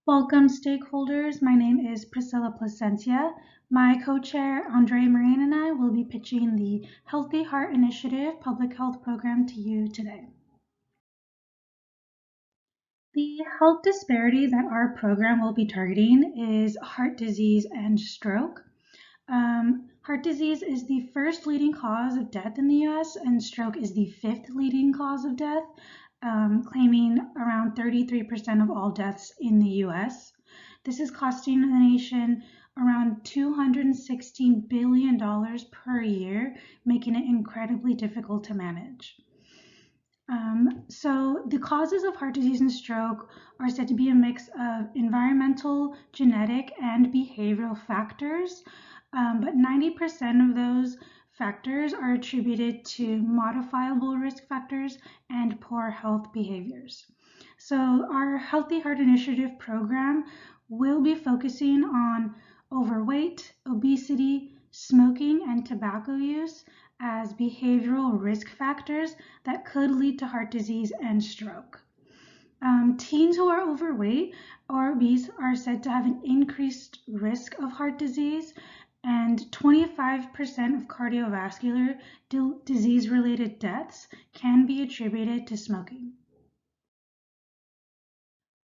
Welcome, stakeholders. My name is Priscilla Placencia. My co-chair, Andre Moran, and I will be pitching the Healthy Heart Initiative Public Health Program to you today. The health disparity that our program will be targeting is heart disease and stroke. Heart disease is the first leading cause of death in the US, and stroke is the fifth leading cause of death, claiming around 33% of all deaths in the US. This is costing the nation around $216 billion per year, making it incredibly difficult to manage. So the causes of heart disease and stroke are said to be a mix of environmental, genetic, and behavioral factors, but 90% of those factors are attributed to modifiable risk factors and poor health behaviors. So our Healthy Heart Initiative program will be focusing on overweight, obesity, smoking, and tobacco use as behavioral risk factors that could lead to heart disease and stroke. Teens who are overweight or obese are said to have an increased risk of heart disease, and 25% of cardiovascular disease-related deaths can be attributed to smoking.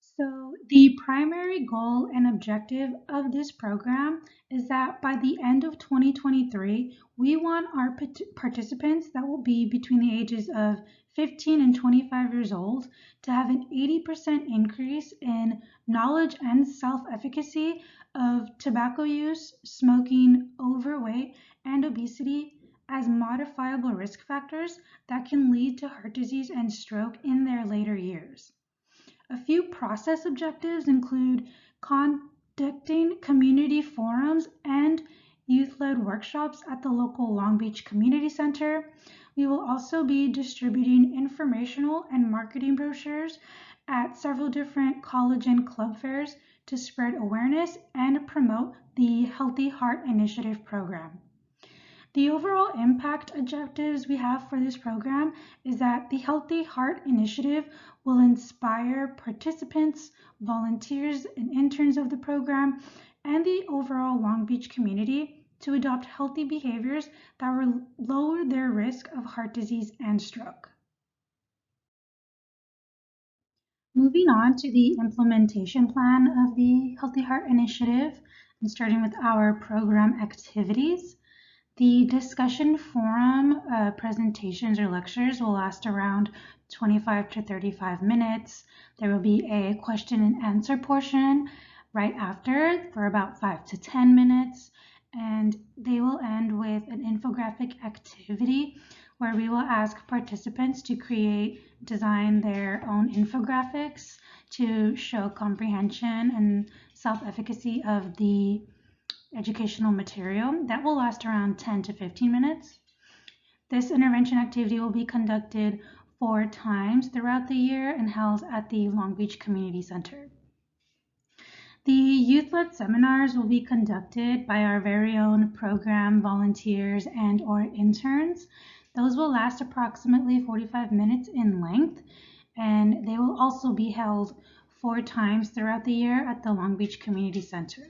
So the primary goal and objective of this program is that by the end of 2023, we want our participants that will be between the ages of 15 and 25 years old to have an 80% increase in knowledge and self-efficacy of tobacco use, smoking, overweight, and obesity as modifiable risk factors that can lead to heart disease and stroke in their later years. A few process objectives include conducting community forums and youth-led workshops at the local Long Beach Community Center. We will also be distributing informational and marketing brochures at several different college and club fairs to spread awareness and promote the Healthy Heart Initiative program. The overall impact objectives we have for this program is that the Healthy Heart Initiative will inspire participants, volunteers, and interns of the program, and the overall Long Beach community to adopt healthy behaviors that will lower their risk of heart disease and stroke. Moving on to the implementation plan of the Healthy Heart Initiative, and starting with our program activities. The discussion forum presentations or lectures will last around 25 to 35 minutes. There will be a question and answer portion right after for about 5 to 10 minutes, and they will end with an infographic activity where we will ask participants to design their own infographics to show comprehension and self-efficacy of the educational material. That will last around 10 to 15 minutes. This intervention activity will be conducted 4 times throughout the year and held at the Long Beach Community Center. The youth-led seminars will be conducted by our very own program volunteers and/or interns. Those will last approximately 45 minutes in length, and they will also be held 4 times throughout the year at the Long Beach Community Center.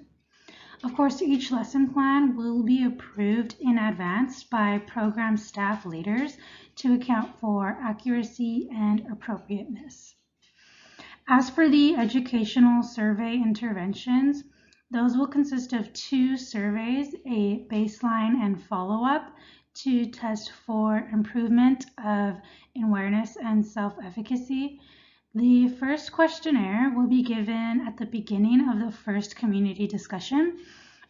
Of course, each lesson plan will be approved in advance by program staff leaders to account for accuracy and appropriateness. As for the educational survey interventions, those will consist of 2 surveys, a baseline and follow-up, to test for improvement of awareness and self-efficacy. The first questionnaire will be given at the beginning of the first community discussion,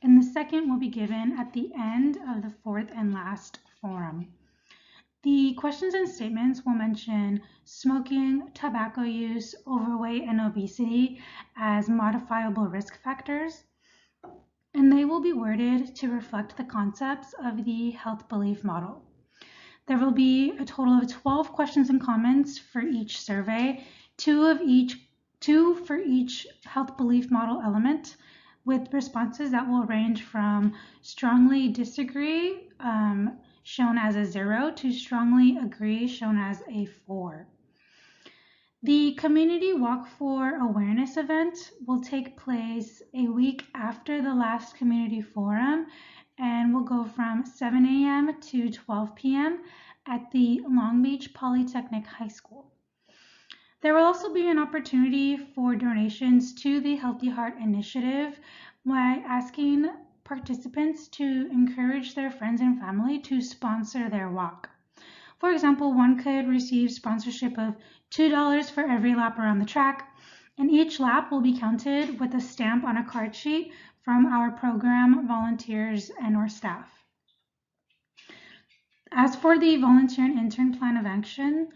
and the second will be given at the end of the 4th and last forum. The questions and statements will mention smoking, tobacco use, overweight, and obesity as modifiable risk factors, and they will be worded to reflect the concepts of the health belief model. There will be a total of 12 questions and comments for each survey, 2 for each health belief model element, with responses that will range from strongly disagree, shown as a 0, to strongly agree, shown as a 4. The Community Walk for Awareness event will take place a week after the last community forum and will go from 7 a.m. to 12 p.m. at the Long Beach Polytechnic High School. There will also be an opportunity for donations to the Healthy Heart Initiative by asking participants to encourage their friends and family to sponsor their walk. For example, one could receive sponsorship of $2 for every lap around the track, and each lap will be counted with a stamp on a card sheet from our program volunteers and/or staff. As for the volunteer and intern plan of action,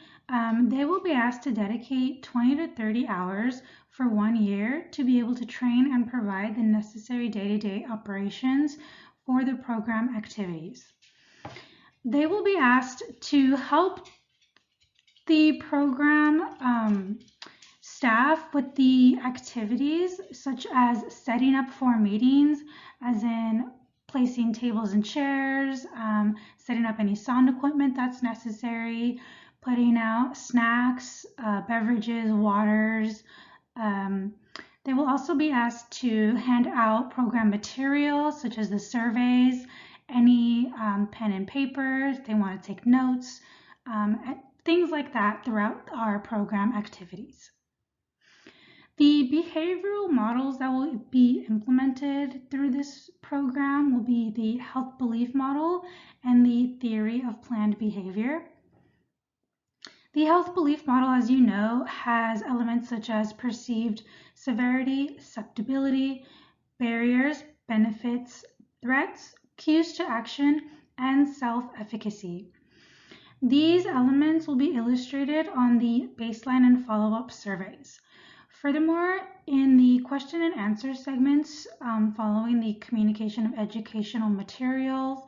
they will be asked to dedicate 20 to 30 hours for 1 year to be able to train and provide the necessary day-to-day operations for the program activities. They will be asked to help the program staff with the activities such as setting up for meetings, as in placing tables and chairs, setting up any sound equipment that's necessary, putting out snacks, beverages, waters. They will also be asked to hand out program materials such as the surveys, any pen and paper, if they want to take notes, things like that throughout our program activities. The behavioral models that will be implemented through this program will be the health belief model and the theory of planned behavior. The health belief model, as you know, has elements such as perceived severity, susceptibility, barriers, benefits, threats, cues to action, and self-efficacy. These elements will be illustrated on the baseline and follow-up surveys. Furthermore, in the question and answer segments following the communication of educational materials,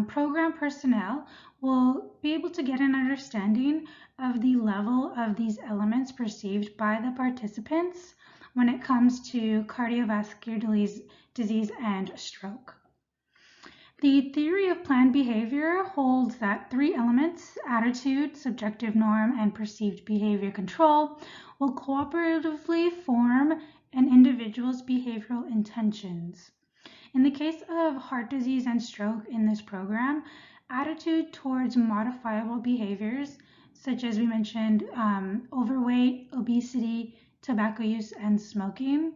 program personnel will be able to get an understanding of the level of these elements perceived by the participants when it comes to cardiovascular disease and stroke. The theory of planned behavior holds that 3 elements, attitude, subjective norm, and perceived behavior control, will cooperatively form an individual's behavioral intentions. In the case of heart disease and stroke in this program, attitude towards modifiable behaviors, such as we mentioned, overweight, obesity, tobacco use, and smoking,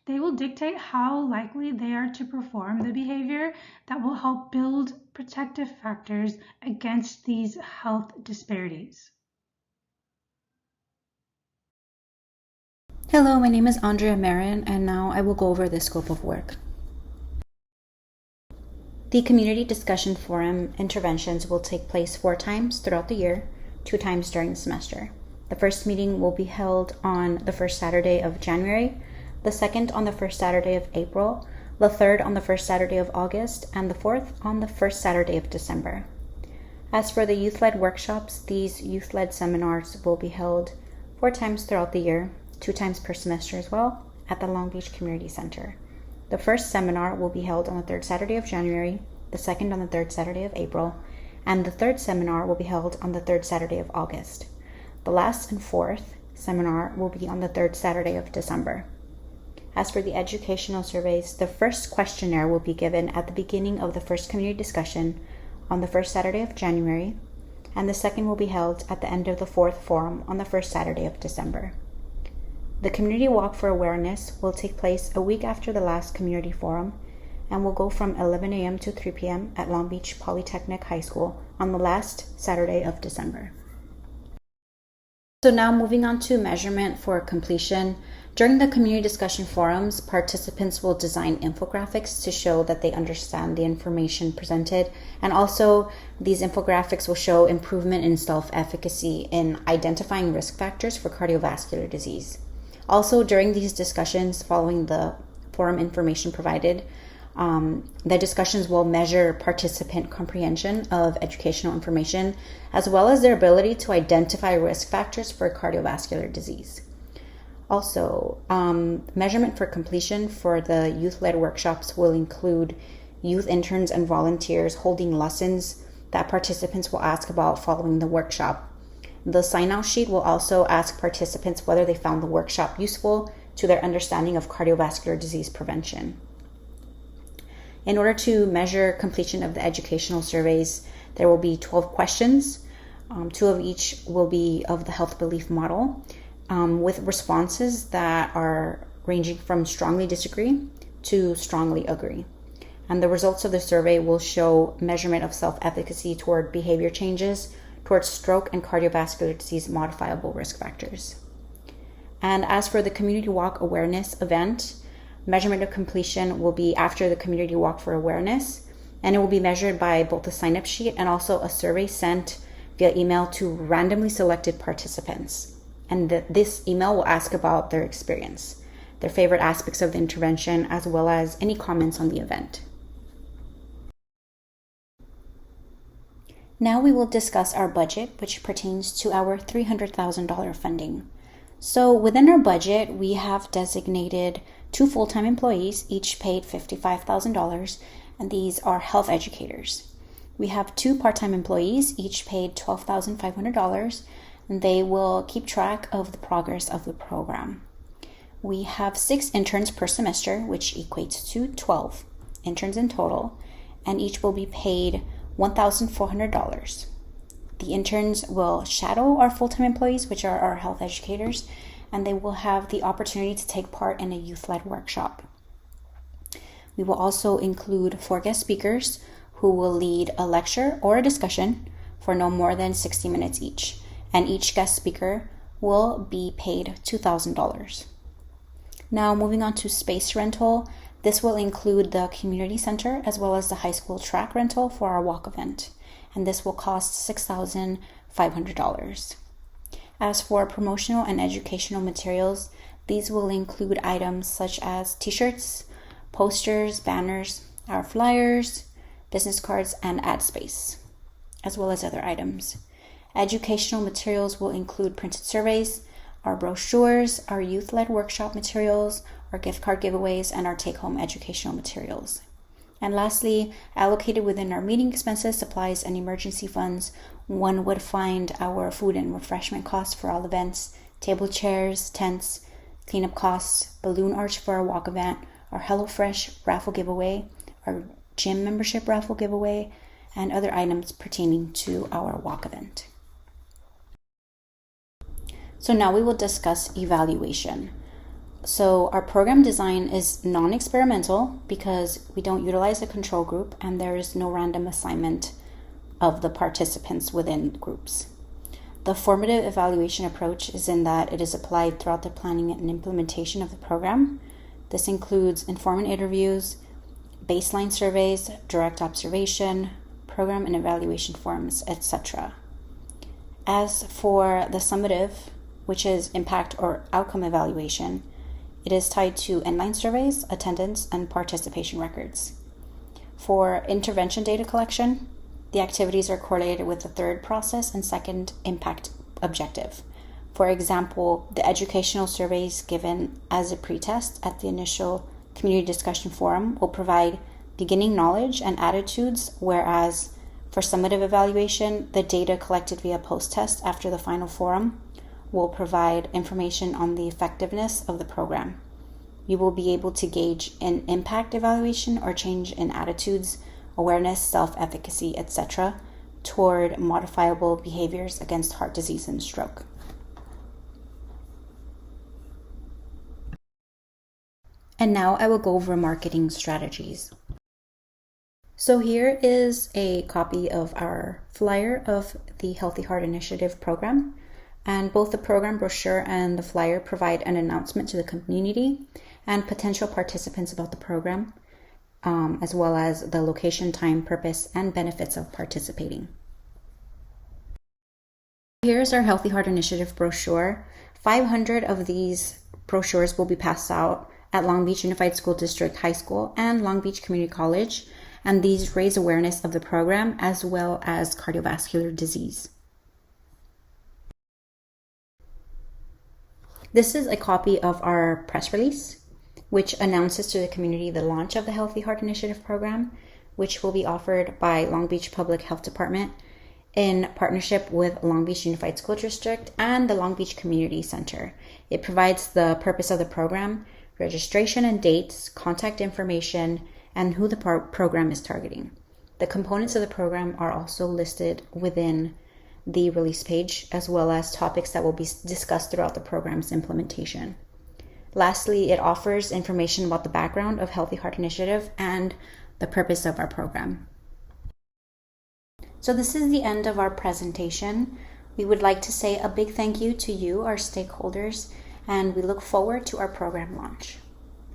they will dictate how likely they are to perform the behavior that will help build protective factors against these health disparities. Hello, my name is Andrea Marin, and now I will go over the scope of work. The Community Discussion Forum interventions will take place 4 times throughout the year, 2 times during the semester. The first meeting will be held on the first Saturday of January, the second on the first Saturday of April, the third on the first Saturday of August, and the fourth on the first Saturday of December. As for the youth-led workshops, these youth-led seminars will be held 4 times throughout the year, 2 times per semester as well, at the Long Beach Community Center. The first seminar will be held on the third Saturday of January, the second on the third Saturday of April, and the third seminar will be held on the third Saturday of August. The last and fourth seminar will be on the third Saturday of December. As for the educational surveys, the first questionnaire will be given at the beginning of the first community discussion on the first Saturday of January, and the second will be held at the end of the fourth forum on the first Saturday of December. The Community Walk for Awareness will take place a week after the last community forum and will go from 11 a.m. to 3 p.m. at Long Beach Polytechnic High School on the last Saturday of December. So now moving on to measurement for completion. During the community discussion forums, participants will design infographics to show that they understand the information presented, and also these infographics will show improvement in self-efficacy in identifying risk factors for cardiovascular disease. Also, during these discussions, following the forum information provided, the discussions will measure participant comprehension of educational information, as well as their ability to identify risk factors for cardiovascular disease. Also, measurement for completion for the youth-led workshops will include youth interns and volunteers holding lessons that participants will ask about following the workshop. The sign-out sheet will also ask participants whether they found the workshop useful to their understanding of cardiovascular disease prevention. In order to measure completion of the educational surveys, there will be 12 questions. 2 of each will be of the health belief model, with responses that are ranging from strongly disagree to strongly agree. And the results of the survey will show measurement of self-efficacy toward behavior changes towards stroke and cardiovascular disease modifiable risk factors. And as for the community walk awareness event, measurement of completion will be after the community walk for awareness, and it will be measured by both the sign-up sheet and also a survey sent via email to randomly selected participants. And this email will ask about their experience, their favorite aspects of the intervention, as well as any comments on the event. Now we will discuss our budget, which pertains to our $300,000 funding. So within our budget, we have designated 2 full-time employees, each paid $55,000, and these are health educators. We have 2 part-time employees, each paid $12,500, and they will keep track of the progress of the program. We have 6 interns per semester, which equates to 12 interns in total, and each will be paid $1,400. The interns will shadow our full-time employees, which are our health educators, and they will have the opportunity to take part in a youth-led workshop. We will also include 4 guest speakers who will lead a lecture or a discussion for no more than 60 minutes each, and each guest speaker will be paid $2,000. Now moving on to space rental, this will include the community center as well as the high school track rental for our walk event, and this will cost $6,500. As for promotional and educational materials, these will include items such as t-shirts, posters, banners, our flyers, business cards, and ad space, as well as other items. Educational materials will include printed surveys, our brochures, our youth-led workshop materials, our gift card giveaways, and our take-home educational materials. And lastly, allocated within our meeting expenses, supplies, and emergency funds, one would find our food and refreshment costs for all events, table chairs, tents, cleanup costs, balloon arch for our walk event, our HelloFresh raffle giveaway, our gym membership raffle giveaway, and other items pertaining to our walk event. So now we will discuss evaluation. So our program design is non-experimental because we don't utilize a control group and there is no random assignment of the participants within groups. The formative evaluation approach is in that it is applied throughout the planning and implementation of the program. This includes informant interviews, baseline surveys, direct observation, program and evaluation forms, etc. As for the summative, which is impact or outcome evaluation, it is tied to inline surveys, attendance, and participation records. For intervention data collection, the activities are correlated with the third process and second impact objective. For example, the educational surveys given as a pretest at the initial community discussion forum will provide beginning knowledge and attitudes, whereas for summative evaluation, the data collected via post-test after the final forum will provide information on the effectiveness of the program. You will be able to gauge an impact evaluation or change in attitudes, awareness, self-efficacy, etc. toward modifiable behaviors against heart disease and stroke. And now I will go over marketing strategies. So here is a copy of our flyer of the Healthy Heart Initiative program. And both the program brochure and the flyer provide an announcement to the community and potential participants about the program, as well as the location, time, purpose, and benefits of participating. Here's our Healthy Heart Initiative brochure. 500 of these brochures will be passed out at Long Beach Unified School District High School and Long Beach Community College, and these raise awareness of the program as well as cardiovascular disease. This is a copy of our press release, which announces to the community the launch of the Healthy Heart Initiative program, which will be offered by Long Beach Public Health Department in partnership with Long Beach Unified School District and the Long Beach Community Center. It provides the purpose of the program, registration and dates, contact information, and who the program is targeting. The components of the program are also listed within the release page, as well as topics that will be discussed throughout the program's implementation. Lastly, it offers information about the background of Healthy Heart Initiative and the purpose of our program. So this is the end of our presentation. We would like to say a big thank you to you, our stakeholders, and we look forward to our program launch.